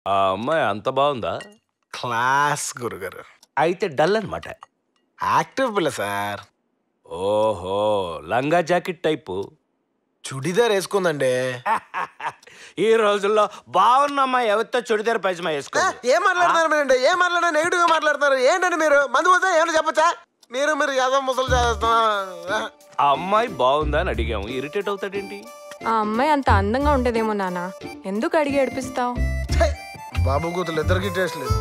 ఆ అమ్మాయి అంత బాగుందా? క్లాస్ గురుగారు. అయితే డల్ అనమాట. యాక్టివ్ పిల్ల సార్. ఓహో, లంగా జాకెట్ టైపు. చుడిదార్ వేసుకుందండి. ఈ రోజుల్లో బాగున్న అమ్మాయి ఎవరితో చుడిదార్ పైజమా వేసుకో. ఏం మాట్లాడుతున్నారు మీరండి? ఏం మాట్లాడినా నెగిటివ్ గా మాట్లాడుతున్నారు ఏంటండి మీరు? మందు పోతే ఏమైనా చెప్పచ్చా? మీరు యాదో ముసలు చేస్తున్నా. ఆ అమ్మాయి బాగుందా అని అడిగాము, ఇరిటేట్ అవుతాడేంటి? ఆ అమ్మాయి అంత అందంగా ఉండదేమో నాన్న, ఎందుకు అడిగి ఏడిపిస్తావు? బాబు కూతురు ఇద్దరికి టేస్ట్ లేదు.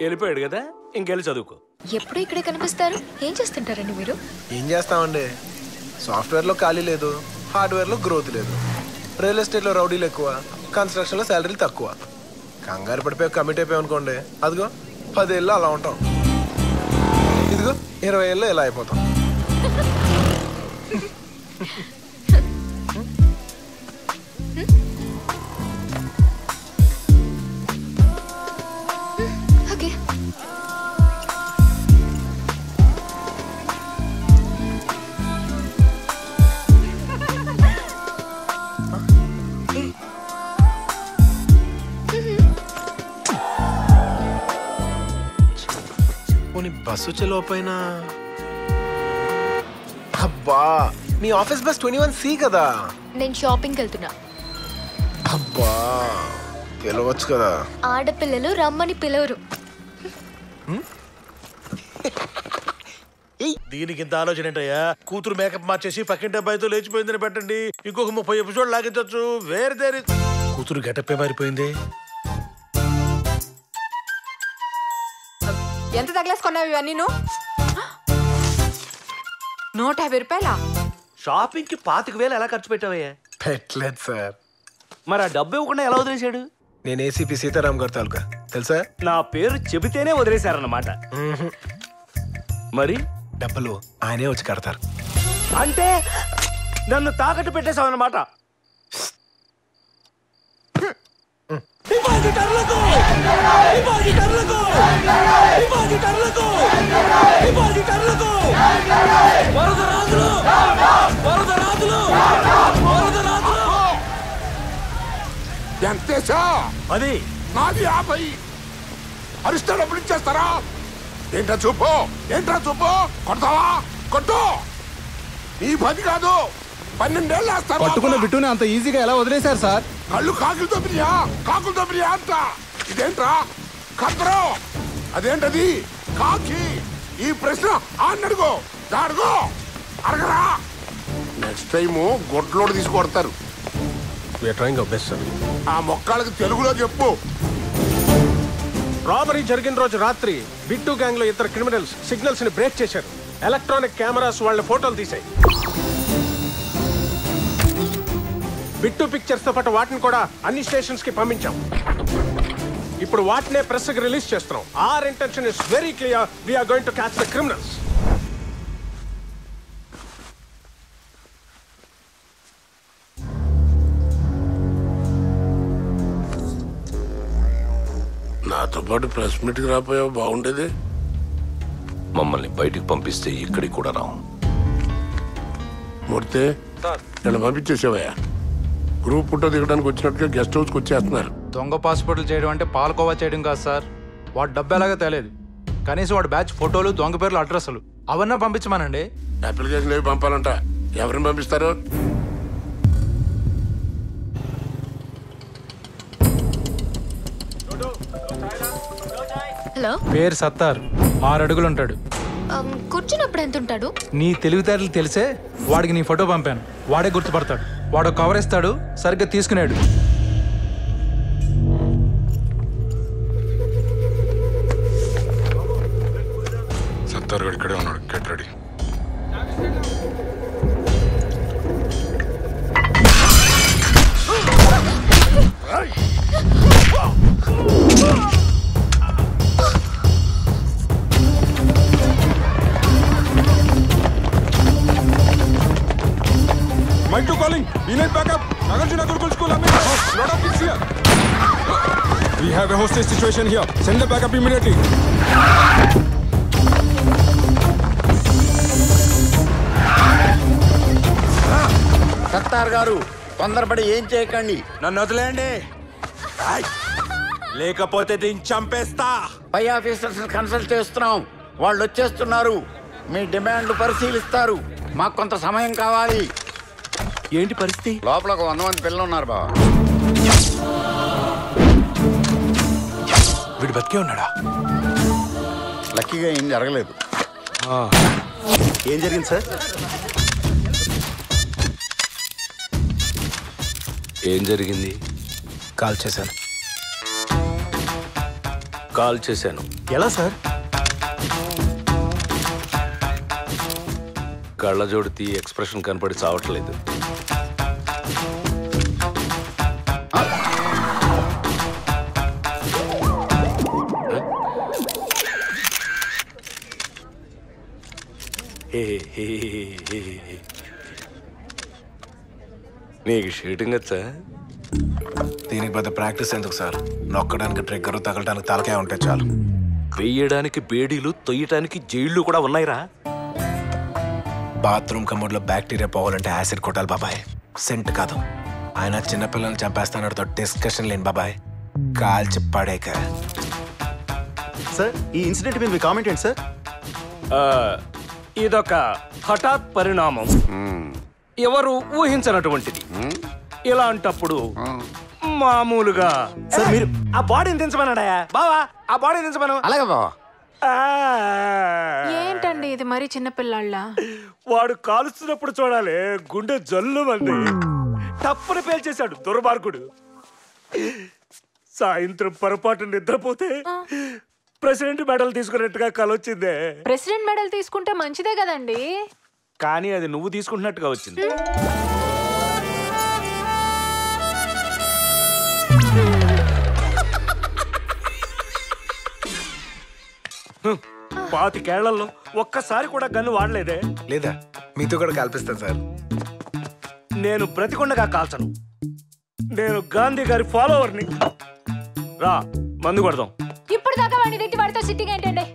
వెళ్ళిపోయాడు కదా, ఇంకెళ్ళి చదువుకో. ఎప్పుడు ఇక్కడే కనిపిస్తారు? ఏం చేస్తుంటారండి మీరు? ఏం చేస్తామండి, సాఫ్ట్వేర్ లో ఖాళీ లేదు, హార్డ్వేర్ లో గ్రోత్ లేదు, రియల్ ఎస్టేట్ లో రౌడీలు ఎక్కువ, కన్స్ట్రక్షన్ లో శాలరీలు తక్కువ. కంగారు పడిపోయి కమిట్ అయిపోయాం అనుకోండి, అదిగో 10 ఏళ్ళు అలా ఉంటాం, ఇదిగో 20 ఏళ్ళు ఇలా అయిపోతాం. ఓకే. బస్సు చెలోపైన అబ్బా, నీ ఆఫీస్ బస్ 21C కదా? నేను షాపింగ్కి వెళ్తున్నా. అబ్బా, పిలవచ్చు కదా. ఆడపిల్లలు రమ్మని పిలవరు. దీనికి ఇంత ఆలోచన ఏంటయ్యా? కూతురు మేకప్ మార్చేసి పక్కింటి అబ్బాయితో లేచిపోయిందని పెట్టండి, ఇంకొక 30 ఎపిసోడ్ లాగించవచ్చు. వేరే కూతురు గెటప్పే మారిపోయింది. ఎంత తగిలేసుకున్నావు ఇవన్నీ నువ్వు? 150 రూపాయలా? షాపింగ్ కి 25,000 ఎలా ఖర్చు పెట్టావయ్యా? పెట్టలేదు సార్. మరి ఆ డబ్బు ఇవ్వకుండా ఎలా వదిలేశాడు? నేను ఏసీపీ సీతారాం గారి తాలూకా, తెలుసా? నా పేరు చెబితేనే వదిలేశారన్నమాట. మరి డబ్బులు ఆయనే వచ్చి కడతారు. అంటే నన్ను తాకట్టు పెట్టేశావు అన్నమాట. ఎంతేసా? అది నాది 50. అరిస్తే డబ్బులు ఇచ్చేస్తారా? ఏంట్రా చూపు, ఏంట్రా చూపు? కొడతావా? కొట్టు. ఈ 10 కాదు, 12 ఏళ్ళు వేస్తారు. పట్టుకున్న బిట్టుని అంత ఈజీగా ఎలా వదిలేశారు సార్? కళ్ళు కాకులతో బిర్యా, కాకులతో బిర్యా అంట. ఇదేంట్రా కద్దరు? అదేంటది కాకి? ఈ ప్రశ్న అడుగు, అడుగు, అడగరా? నెక్స్ట్ టైము గొడ్లోడు తీసుకొడతారు. ఆ మొక్కలకి తెలుగులో చెప్పు. రాబరీ జరిగిన రోజు రాత్రి బిట్టు గ్యాంగ్ లో 2 క్రిమినల్స్ సిగ్నల్స్ ని బ్రేక్ చేశారు. ఎలక్ట్రానిక్ కెమెరాస్ వాళ్ళ ఫోటోలు తీసాయి. బిట్టు పిక్చర్స్ తో పాటు వాటిని కూడా అన్ని స్టేషన్స్ కి పంపించాం. ఇప్పుడు వాటినే ప్రెస్ కి రిలీజ్ చేస్తున్నాం. Our intention is very clear. We are going to catch the criminals. నాతో పాటు ప్రెస్ మీట్కి రాపోయావు, బాగుండేది. మమ్మల్ని బయటికి పంపిస్తే ఇక్కడికి కూడా రాం. మూర్తి, నేను పంపించేసావయ్యా. గ్రూప్ ఫోటో దిగడానికి వచ్చినట్టుగా గెస్ట్ హౌస్కి వచ్చేస్తున్నారు. దొంగ పాస్పోర్ట్లు చేయడం అంటే పాలకోవా చేయడం కాదు సార్. వాడు డబ్బు ఎలాగో తెలియదు, కనీసం వాడు బ్యాచ్ ఫోటోలు, దొంగ పేర్లు, అడ్రస్లు అవన్నీ పంపించమానండి. అప్లికేషన్ ఏవి పంపాలంట? ఎవరిని పంపిస్తారు? హలో, పేరు సత్తార్, 6 అడుగులు ఉంటాడు. కూర్చున్నప్పుడు ఎంత ఉంటాడు? నీ తెలివితేటలు తెలిసే వాడికి నీ ఫోటో పంపాను. వాడే గుర్తుపడతాడు. వాడు కవర్ ఇస్తాడు, సరిగ్గా తీసుకున్నాడు. సత్తార్ గడు ఇక్కడే ఉన్నాడు, get ready. Mike 2 calling. We need backup. Nagarjuna Gurukul School. Lot of kids here. We have a hostage situation here. Send the backup immediately. Sattar గారు, తొందరపడి ఏం చేయకండి. నన్ను వదిలేయండి. లేకపోతే దీన్ని చంపేస్తా. పై ఆఫీసర్స్ కన్సల్ట్ చేస్తున్నాం, వాళ్ళు వచ్చేస్తున్నారు. మీ డిమాండ్లు పరిశీలిస్తారు. మాకు కొంత సమయం కావాలి. ఏంటి పరిస్థితి? లోపల ఒక 100 మంది పిల్లలు ఉన్నారు బావ. వీడు బతికే ఉన్నాడా? లక్కీగా ఏం జరగలేదు. ఏం జరిగింది సార్? ఏం జరిగింది? కాల్ చేశాను. కాల్ చేశాను. ఎలా సార్? కళ్ళజోడు తీ, ఎక్స్ప్రెషన్ కనపడి చావట్లేదు. నీకు షూటింగ్ వచ్చా? దీనికి పెద్ద ప్రాక్టీస్ ఎందుకు సార్? నొక్కడానికి ట్రిగ్గర్, తగలడానికి తలకాయ ఉంటే చాలు. వెయ్యడానికి బేడీలు, తొయ్యటానికి జైళ్లు కూడా ఉన్నాయిరా. బాత్రూమ్ కమోడ్లో బ్యాక్టీరియా పోవాలంటే యాసిడ్ కొట్టాలి బాబాయ్, సెంట్ కాదు. ఆయన చిన్నపిల్లల్ని చంపేస్తానతో డిస్కషన్ లేని బాబాయ్, కాల్చి పడేక. సార్, ఈ ఇన్సిడెంట్ మీద మీ కామెంట్ ఏంటి సార్? ఇదొక హఠాత్ పరిణామం, ఎవరు ఊహించనటువంటిది. ఇలాంటప్పుడు మామూలుగా సార్ మీరు ఆ బాడీని దించమన్నాడా బావా? ఆ బాడీని దించమను. అలాగే బావా. ఏంటండి ఇది మరీ చిన్నపిల్లాళ్ళ? వాడు కాలుస్తున్నప్పుడు చూడాలి, గుండె జల్లు మంది తప్పుని పేల్చేశాడు దుర్మార్గుడు. సాయంత్రం పొరపాటు నిద్రపోతే ప్రెసిడెంట్ మెడల్ తీసుకున్నట్టుగా కలొచ్చిందే. ప్రెసిడెంట్ మెడల్ తీసుకుంటే మంచిదే కదండి. కానీ అది నువ్వు తీసుకుంటున్నట్టుగా వచ్చింది. పాతికేళ్లలో ఒక్కసారి కూడా గన్ను వాడలేదే. లేదా మీతో కూడా కల్పిస్తాను సార్. నేను బ్రతికొండగా కాల్చను. నేను గాంధీ గారి ఫాలోవర్ని. రా మందు కొడదాం. ఇప్పుడు దాకా వాడిని తిట్టి వాడితో సిట్టింగ్ ఏంటండి?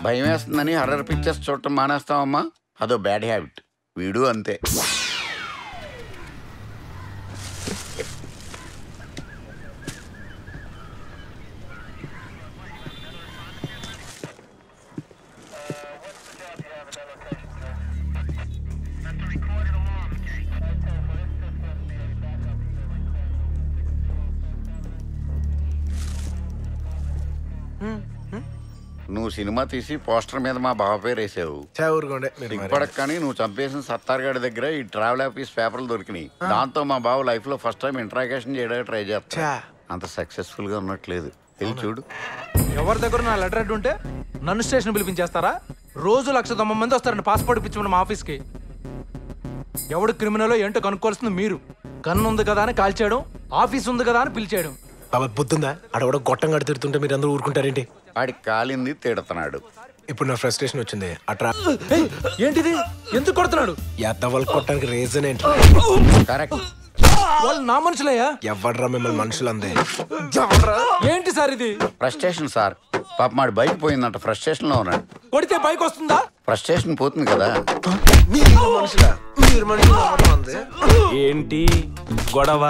భయం వేస్తుందని హర్రర్ పిక్చర్స్ చూడటం మానేస్తావమ్మా? అదో బ్యాడ్ హ్యాబిట్. వీడు అంతే. నువ్వు సినిమా తీసి పోస్టర్ మీద మా బావ పేరు వేసావు. ఇప్పటికి కానీ నువ్వు చంపేసిన సత్తార్గాడి దగ్గర ఈ ట్రావెల్ ఆఫీస్ పేపర్లు దొరికినాయి. దాంతో మా బావ లైఫ్ లో ఫస్ట్ టైం ఇంట్రాగేషన్ చేయడానికి ట్రై చేస్తా. అంత సక్సెస్ఫుల్ గా ఉన్నట్లేదు. వెళ్ళి చూడు. ఎవరి దగ్గర నా లెటర్ హెడ్ ఉంటే నన్ను స్టేషన్ పిలిపించేస్తారా? రోజు 190 మంది వస్తారండి పాస్పోర్ట్ ఇప్పించమని మా ఆఫీస్కి. ఎవడు క్రిమినల్ ఏంటో కనుక్కోవాల్సింది మీరు. గన్ను ఉంది కదా అని కాల్చేయడం, ఆఫీస్ ఉంది కదా అని పిలిచేయడం. బాబా బుద్ధుందా? అడవడ గొట్టంగా తిడుతుంటే మీరు అందరూ ఊరుకుంటారేంటి? వాడికి కాలింది తిడుతున్నాడు. ఇప్పుడు నా ఫ్రస్ట్రేషన్ వచ్చింది. అట్రా ఏంటిది? ఎందుకు కొడుతున్నాడు? ఎద్దవాళ్ళు కొట్టడానికి రీజన్ ఏంటి? కరెక్ట్. వాళ్ళు నా మనుషులయ్యా. ఎవడ్రా మిమ్మల్ని మనుషులు అందే? ఏంటి సార్ ఇది? Frustration sir. పాప మాడి బైక్ పోయిందంట, ఫ్రస్ట్రేషన్ లో ఉన్నాడు. కొడితే బైక్ వస్తుందా? ఫ్రస్ట్రేషన్ పోతుంది కదా. ఏంటి గొడవ?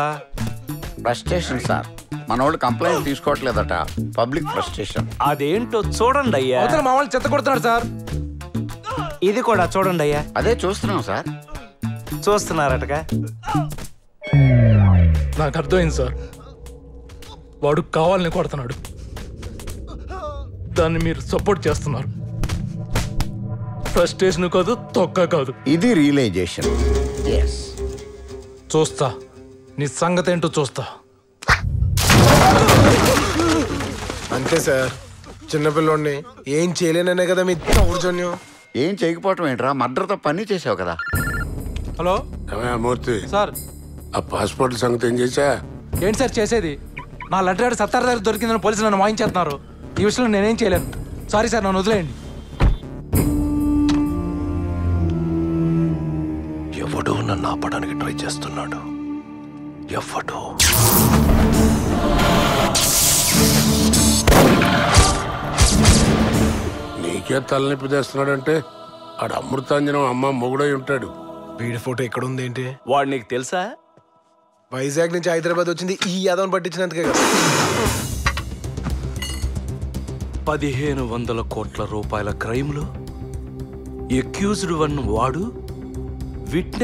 Frustration sir. మనోళ్ళు కంప్లైంట్ తీసుకోవట్లేదట. Public frustration. అదేంటో చూడండి అయ్యా. అవతల మా వాళ్ళు చెత్త కొడుతున్నాడు సార్. ఇది కూడా చూడండి అయ్యా. అదే చూస్తున్నాం సార్. చూస్తున్నారటగా. నాకు అర్థమైంది సార్. వాడు కావాలని కొడుతున్నాడు, దాన్ని మీరు సపోర్ట్ చేస్తున్నారు. ఫ్రస్ట్రేషన్ కాదు, తొక్క కాదు. ఇది రియలైజేషన్. చూస్తా నీ సంగతి ఏంటో చూస్తా. అంతే సార్. చిన్నపిల్లోడిని ఏం చేయలేననే కదా మీ దౌర్జన్యం. ఏం చేయకపోవటం ఏంట్రా? మర్డర్తో పని చేసావు కదా. హలో మూర్తి సార్. ఆ పాస్పోర్ట్ సంగతి ఏం చేసా? ఏంటి సార్ చేసేది? నా లెటర్ హెడ్ సత్తార్ దగ్గర దొరికిందని పోలీసులు నన్ను వాయించేస్తున్నారు. ఈ విషయంలో నేనేం చేయలేను. సారీ సార్, నన్ను వదిలేయండి. ఎవడో నన్ను ఆపడానికి ట్రై చేస్తున్నాడు. ఎవడో. నీకే తలనొప్పి తెస్తున్నాడంటే ఆడ అమృతాంజనం అమ్మ మొగుడై ఉంటాడు. వీడి ఫోటో ఎక్కడ ఉంది ఏంటి? వాడు నీకు తెలుసా? వైజాగ్ నుంచి హైదరాబాద్ వచ్చింది ఈ యాదవని పట్టించినందుకే కదా. 1500 కోట్ల రూపాయల క్రైమ్లో ఎక్యూజ్డ్ వన్ వాడు, విట్నెస్